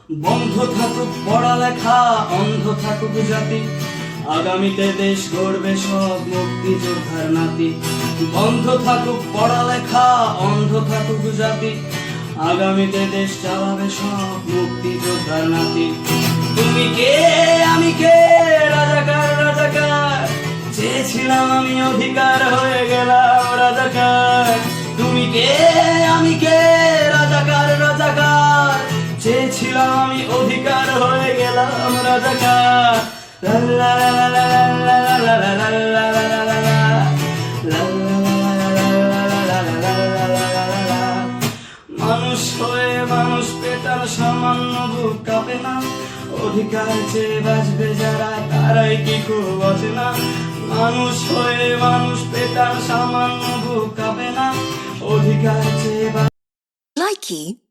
বন্ধ থাকুক পড়ালেখা, অন্ধ থাকুক জাতি, আগামীতে দেশ গড়বে সব মুক্তিযোদ্ধার নাতি। বন্ধ থাকুক পড়ালেখা, অন্ধ থাকুক জাতি, আগামীতে দেশ চালাবে সব মুক্তিযোদ্ধার নাতি। তুমি কে আমি কে, রাজাকার রাজাকার, চেয়েছিলাম আমি অধিকার, হয়ে গেলাম রাজাকার। তুমি কে আমি কে, রাজাকার রাজাকার, চেয়েছিলাম আমি অধিকার, হয়ে গেলাম রাজাকার। লা লা লা লা লা লা লা লা লা লা লা লা লা লা। মানুষ হয়ে মানুষ পেটার সামান্য বুক কাঁপে না, অধিকার চেয়ে বাঁচবে যারা তারাই কি খুব অচেনা। মানুষ হয়ে মানুষ পেটার সামান্য বুক কাঁপে না, অধিকার চেয়ে Likey